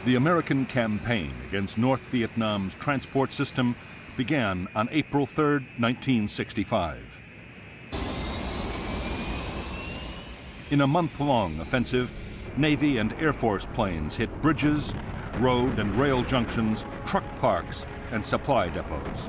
The American campaign against North Vietnam's transport system began on April 3, 1965. In a month-long offensive, Navy and Air Force planes hit bridges, road and rail junctions, truck parks, and supply depots.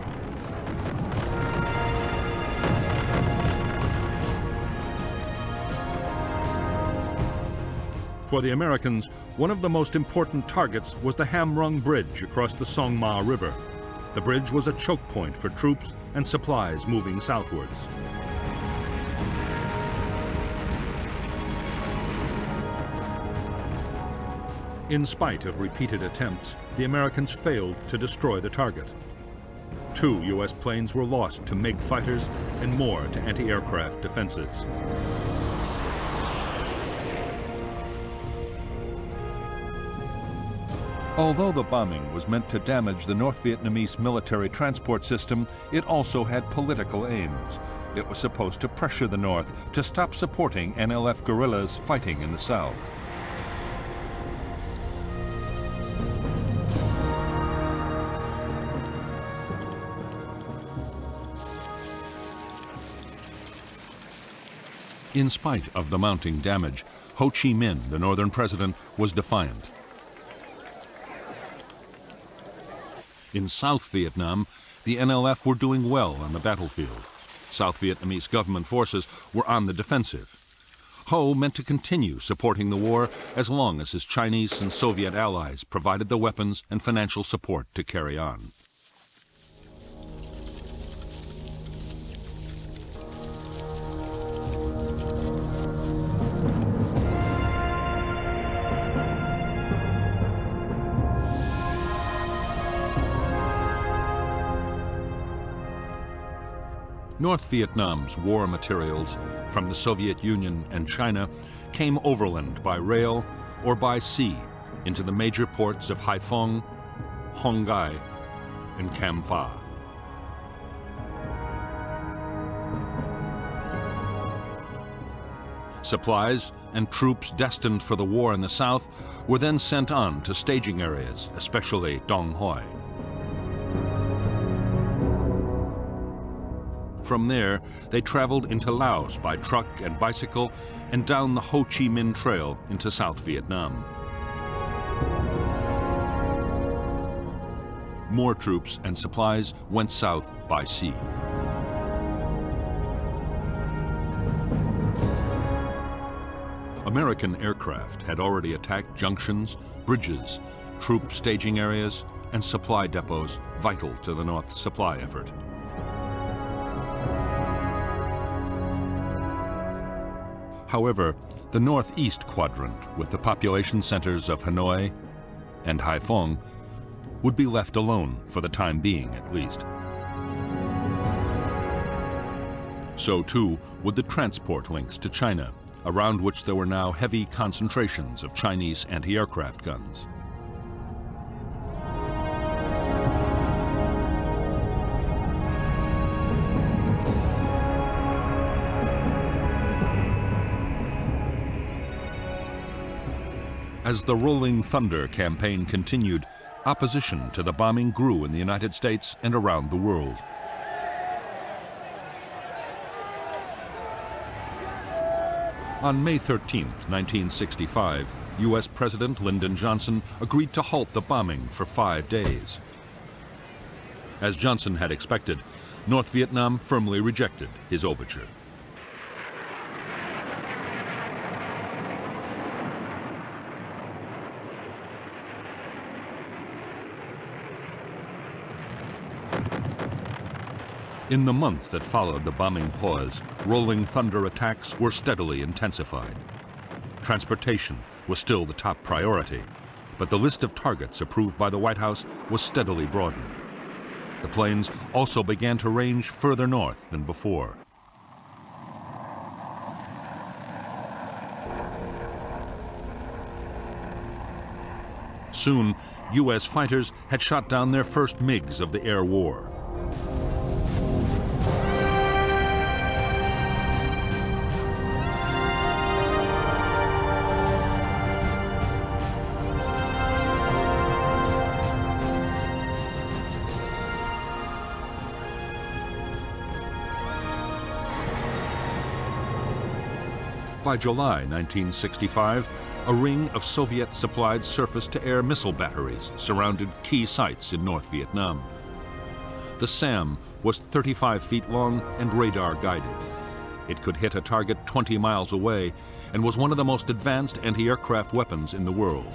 For the Americans, one of the most important targets was the Ham Rung Bridge across the Song Ma River. The bridge was a choke point for troops and supplies moving southwards. In spite of repeated attempts, the Americans failed to destroy the target. 2 U.S. planes were lost to MiG fighters and more to anti-aircraft defenses. Although the bombing was meant to damage the North Vietnamese military transport system, it also had political aims. It was supposed to pressure the North to stop supporting NLF guerrillas fighting in the South. In spite of the mounting damage, Ho Chi Minh, the northern president, was defiant. In South Vietnam, the NLF were doing well on the battlefield. South Vietnamese government forces were on the defensive. Ho meant to continue supporting the war as long as his Chinese and Soviet allies provided the weapons and financial support to carry on. North Vietnam's war materials from the Soviet Union and China came overland by rail or by sea into the major ports of Haiphong, Hon Gai, and Cam Pha. Supplies and troops destined for the war in the south were then sent on to staging areas, especially Dong Hoi. From there, they traveled into Laos by truck and bicycle and down the Ho Chi Minh Trail into South Vietnam. More troops and supplies went south by sea. American aircraft had already attacked junctions, bridges, troop staging areas, and supply depots vital to the North's supply effort. However, the northeast quadrant, with the population centers of Hanoi and Haiphong, would be left alone for the time being, at least. So too would the transport links to China, around which there were now heavy concentrations of Chinese anti-aircraft guns. As the Rolling Thunder campaign continued, opposition to the bombing grew in the United States and around the world. On May 13, 1965, U.S. President Lyndon Johnson agreed to halt the bombing for 5 days. As Johnson had expected, North Vietnam firmly rejected his overture. In the months that followed the bombing pause, Rolling Thunder attacks were steadily intensified. Transportation was still the top priority, but the list of targets approved by the White House was steadily broadened. The planes also began to range further north than before. Soon, U.S. fighters had shot down their first MiGs of the air war. By July 1965, a ring of Soviet-supplied surface-to-air missile batteries surrounded key sites in North Vietnam. The SAM was 35 feet long and radar-guided. It could hit a target 20 miles away and was one of the most advanced anti-aircraft weapons in the world.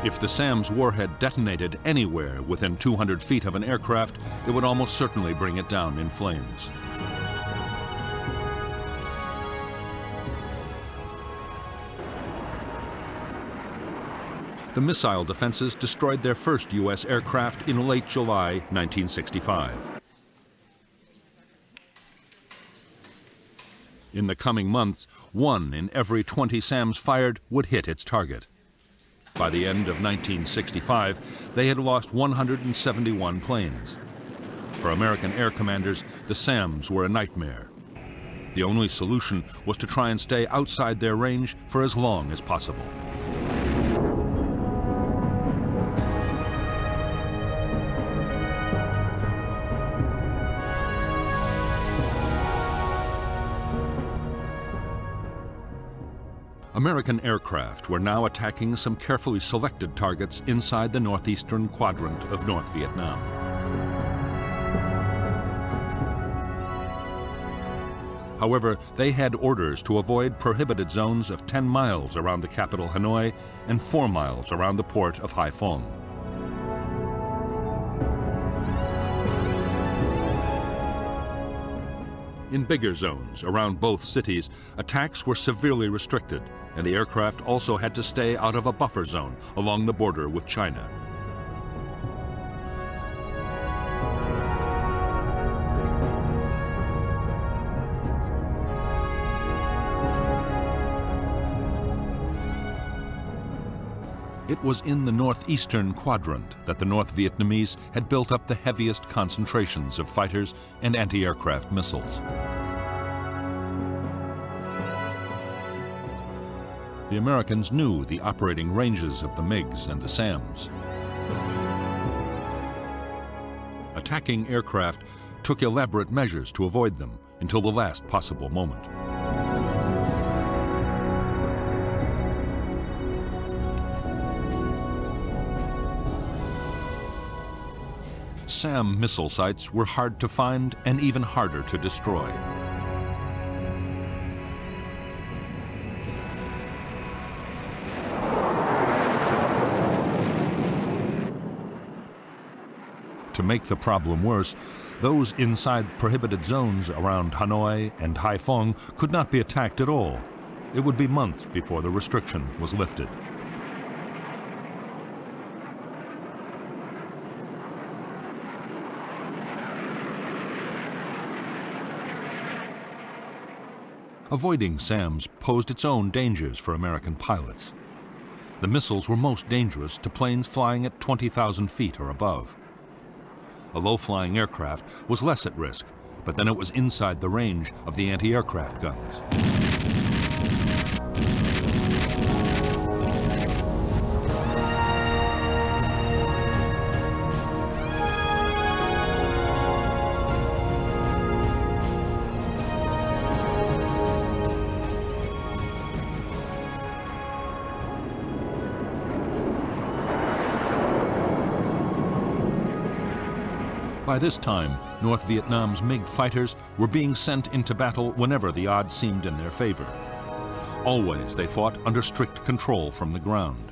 If the SAM's warhead detonated anywhere within 200 feet of an aircraft, it would almost certainly bring it down in flames. The missile defenses destroyed their first U.S. aircraft in late July 1965. In the coming months, 1 in every 20 SAMs fired would hit its target. By the end of 1965, they had lost 171 planes. For American air commanders, the SAMs were a nightmare. The only solution was to try and stay outside their range for as long as possible. American aircraft were now attacking some carefully selected targets inside the northeastern quadrant of North Vietnam. However, they had orders to avoid prohibited zones of 10 miles around the capital Hanoi and 4 miles around the port of Hai Phong. In bigger zones around both cities, attacks were severely restricted, and the aircraft also had to stay out of a buffer zone along the border with China. It was in the northeastern quadrant that the North Vietnamese had built up the heaviest concentrations of fighters and anti-aircraft missiles. The Americans knew the operating ranges of the MiGs and the SAMs. Attacking aircraft took elaborate measures to avoid them until the last possible moment. SAM missile sites were hard to find and even harder to destroy. To make the problem worse, those inside prohibited zones around Hanoi and Hai Phong could not be attacked at all. It would be months before the restriction was lifted. Avoiding SAMs posed its own dangers for American pilots. The missiles were most dangerous to planes flying at 20,000 feet or above. A low-flying aircraft was less at risk, but then it was inside the range of the anti-aircraft guns. By this time, North Vietnam's MiG fighters were being sent into battle whenever the odds seemed in their favor. Always they fought under strict control from the ground.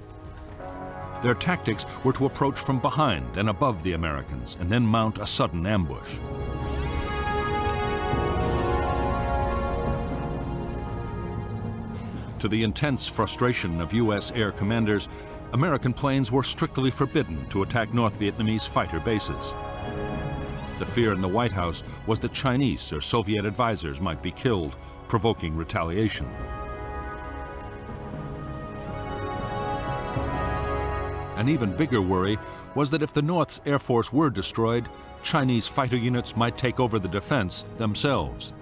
Their tactics were to approach from behind and above the Americans and then mount a sudden ambush. To the intense frustration of U.S. air commanders, American planes were strictly forbidden to attack North Vietnamese fighter bases. The fear in the White House was that Chinese or Soviet advisors might be killed, provoking retaliation. An even bigger worry was that if the North's Air Force were destroyed, Chinese fighter units might take over the defense themselves.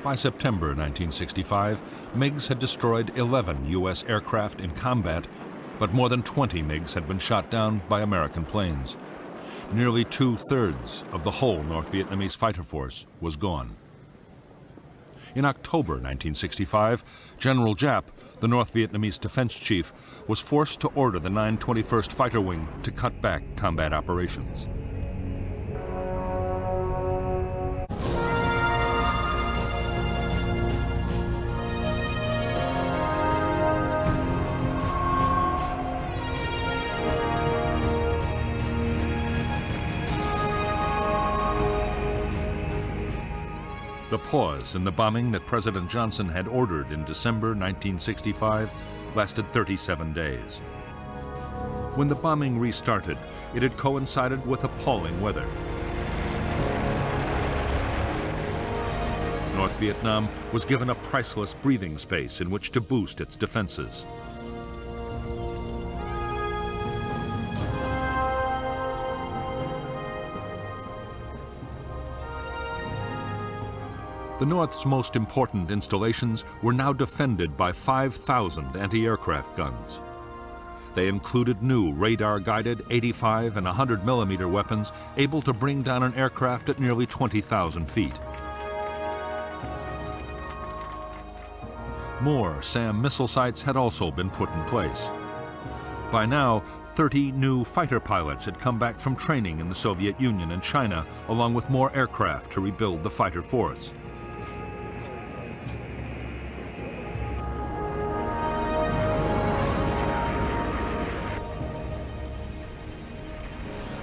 By September 1965, MiGs had destroyed 11 U.S. aircraft in combat, but more than 20 MiGs had been shot down by American planes. Nearly 2/3 of the whole North Vietnamese fighter force was gone. In October 1965, General Giap, the North Vietnamese defense chief, was forced to order the 921st Fighter Wing to cut back combat operations. The pause in the bombing that President Johnson had ordered in December 1965 lasted 37 days. When the bombing restarted, it had coincided with appalling weather. North Vietnam was given a priceless breathing space in which to boost its defenses. The North's most important installations were now defended by 5,000 anti-aircraft guns. They included new radar-guided 85 and 100 millimeter weapons able to bring down an aircraft at nearly 20,000 feet. More SAM missile sites had also been put in place. By now, 30 new fighter pilots had come back from training in the Soviet Union and China, along with more aircraft to rebuild the fighter force.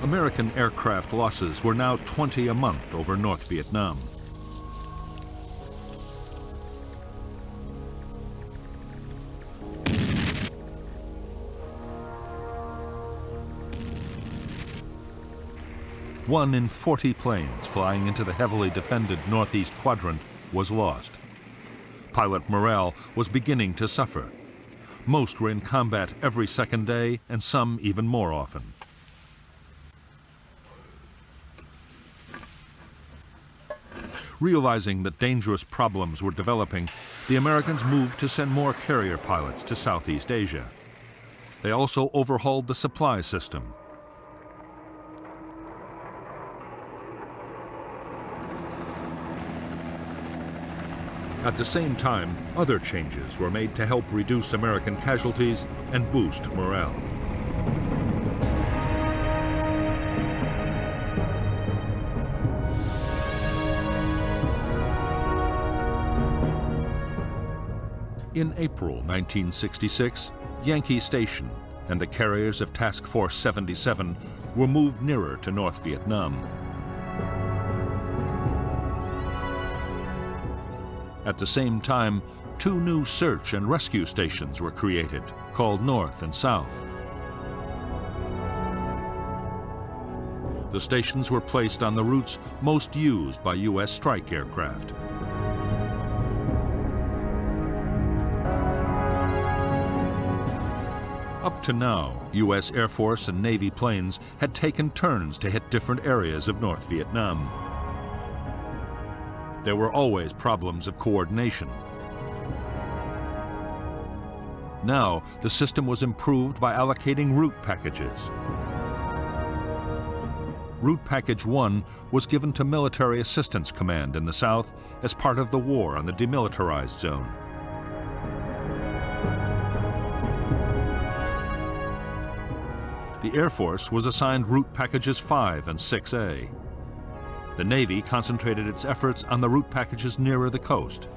American aircraft losses were now 20 a month over North Vietnam. One in 40 planes flying into the heavily defended northeast quadrant was lost. Pilot morale was beginning to suffer. Most were in combat every second day, and some even more often. Realizing that dangerous problems were developing, the Americans moved to send more carrier pilots to Southeast Asia. They also overhauled the supply system. At the same time, other changes were made to help reduce American casualties and boost morale. In April 1966, Yankee Station and the carriers of Task Force 77 were moved nearer to North Vietnam. At the same time, 2 new search and rescue stations were created, called North and South. The stations were placed on the routes most used by U.S. strike aircraft. Up to now, U.S. Air Force and Navy planes had taken turns to hit different areas of North Vietnam. There were always problems of coordination. Now, the system was improved by allocating route packages. Route Package 1 was given to Military Assistance Command in the South as part of the war on the demilitarized zone. The Air Force was assigned Route Packages 5 and 6A. The Navy concentrated its efforts on the route packages nearer the coast.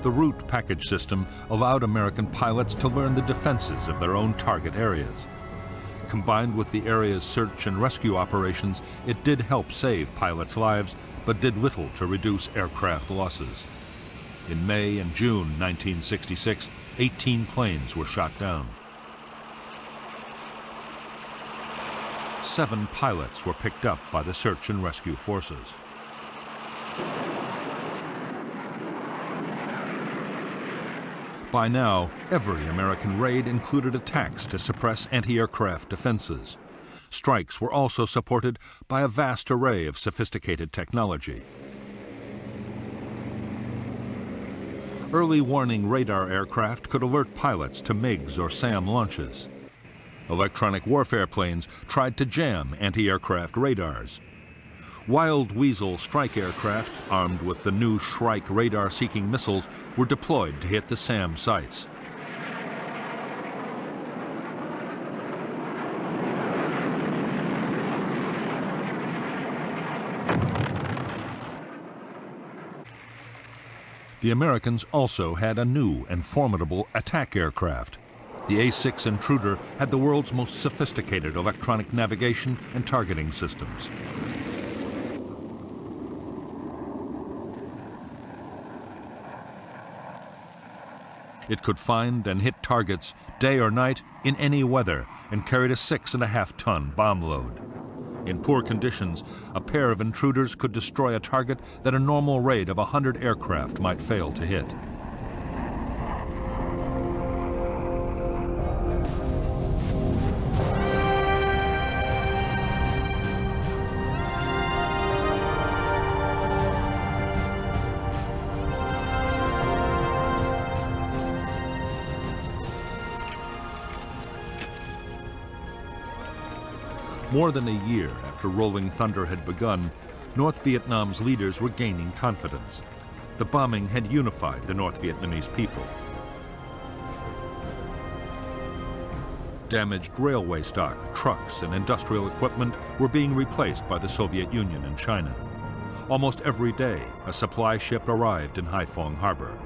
The route package system allowed American pilots to learn the defenses of their own target areas. Combined with the area's search and rescue operations, it did help save pilots' lives, but did little to reduce aircraft losses. In May and June 1966, 18 planes were shot down. 7 pilots were picked up by the search and rescue forces. By now, every American raid included attacks to suppress anti-aircraft defenses. Strikes were also supported by a vast array of sophisticated technology. Early warning radar aircraft could alert pilots to MiGs or SAM launches. Electronic warfare planes tried to jam anti-aircraft radars. Wild Weasel strike aircraft, armed with the new Shrike radar-seeking missiles, were deployed to hit the SAM sites. The Americans also had a new and formidable attack aircraft. The A-6 Intruder had the world's most sophisticated electronic navigation and targeting systems. It could find and hit targets day or night in any weather and carried a 6.5-ton bomb load. In poor conditions, a pair of intruders could destroy a target that a normal raid of 100 aircraft might fail to hit. More than a year after Rolling Thunder had begun, North Vietnam's leaders were gaining confidence. The bombing had unified the North Vietnamese people. Damaged railway stock, trucks, and industrial equipment were being replaced by the Soviet Union and China. Almost every day, a supply ship arrived in Haiphong Harbor.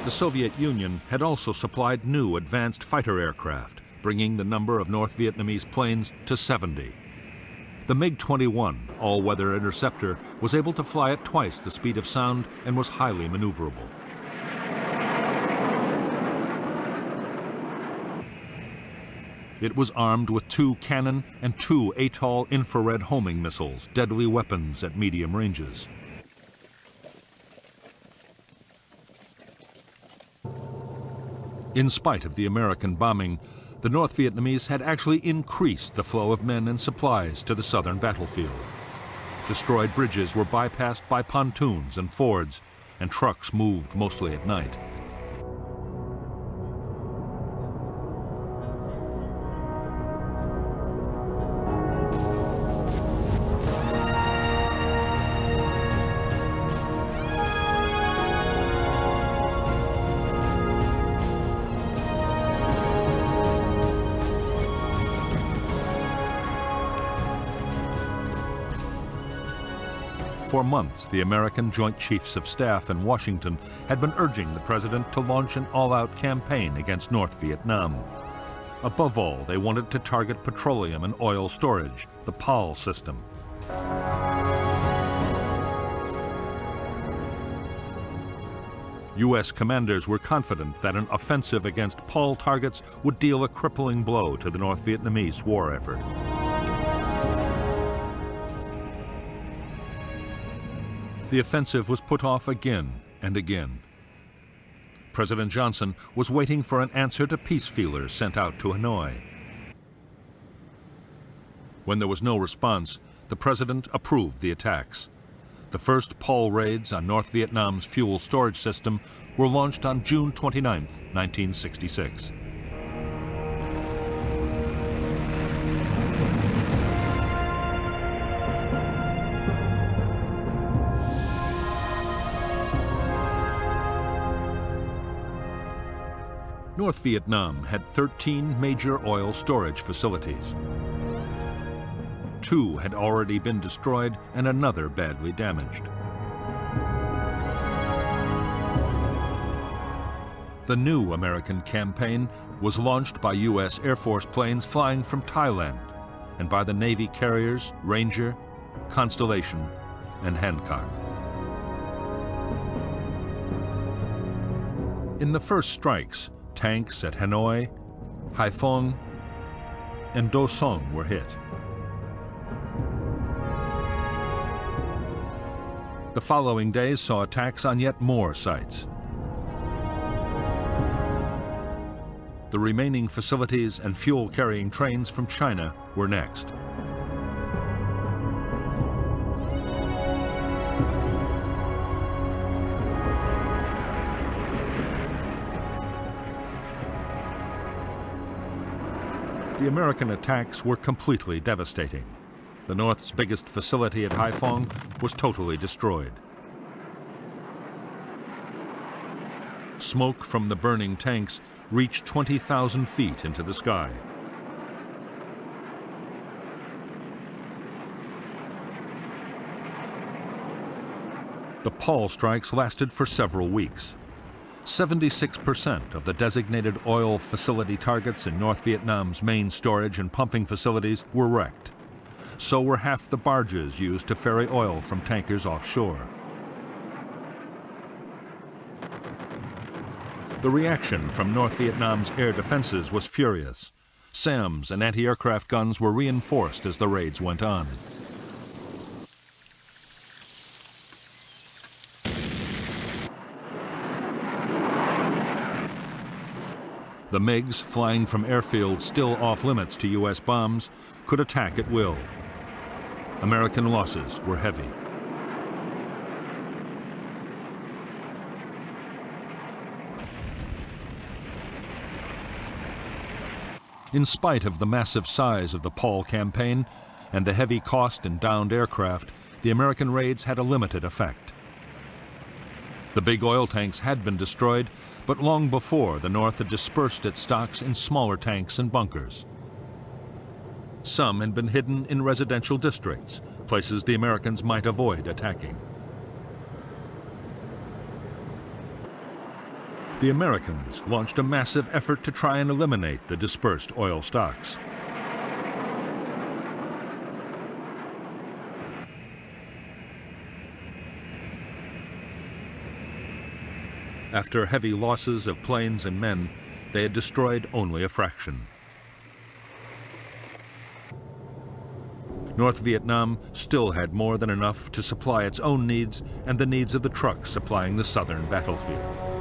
The Soviet Union had also supplied new advanced fighter aircraft, bringing the number of North Vietnamese planes to 70. The MiG-21 all-weather interceptor was able to fly at twice the speed of sound and was highly maneuverable. It was armed with 2 cannon and 2 Atoll infrared homing missiles, deadly weapons at medium ranges. In spite of the American bombing, the North Vietnamese had actually increased the flow of men and supplies to the southern battlefield. Destroyed bridges were bypassed by pontoons and fords, and trucks moved mostly at night. For months, the American Joint Chiefs of Staff in Washington had been urging the president to launch an all-out campaign against North Vietnam. Above all, they wanted to target petroleum and oil storage, the PAL system. U.S. commanders were confident that an offensive against PAL targets would deal a crippling blow to the North Vietnamese war effort. The offensive was put off again and again. President Johnson was waiting for an answer to peace feelers sent out to Hanoi. When there was no response, the president approved the attacks. The first PAL raids on North Vietnam's fuel storage system were launched on June 29, 1966. North Vietnam had 13 major oil storage facilities. 2 had already been destroyed and another badly damaged. The new American campaign was launched by U.S. Air Force planes flying from Thailand and by the Navy carriers Ranger, Constellation, and Hancock. In the first strikes, tanks at Hanoi, Haiphong, and Do Song were hit. The following days saw attacks on yet more sites. The remaining facilities and fuel-carrying trains from China were next. The American attacks were completely devastating. The North's biggest facility at Haiphong was totally destroyed. Smoke from the burning tanks reached 20,000 feet into the sky. The Paul strikes lasted for several weeks. 76% of the designated oil facility targets in North Vietnam's main storage and pumping facilities were wrecked. So were half the barges used to ferry oil from tankers offshore. The reaction from North Vietnam's air defenses was furious. SAMs and anti-aircraft guns were reinforced as the raids went on. The MiGs, flying from airfields still off-limits to U.S. bombs, could attack at will. American losses were heavy. In spite of the massive size of the Paul campaign and the heavy cost in downed aircraft, the American raids had a limited effect. The big oil tanks had been destroyed, but long before the North had dispersed its stocks in smaller tanks and bunkers. Some had been hidden in residential districts, places the Americans might avoid attacking. The Americans launched a massive effort to try and eliminate the dispersed oil stocks. After heavy losses of planes and men, they had destroyed only a fraction. North Vietnam still had more than enough to supply its own needs and the needs of the trucks supplying the southern battlefield.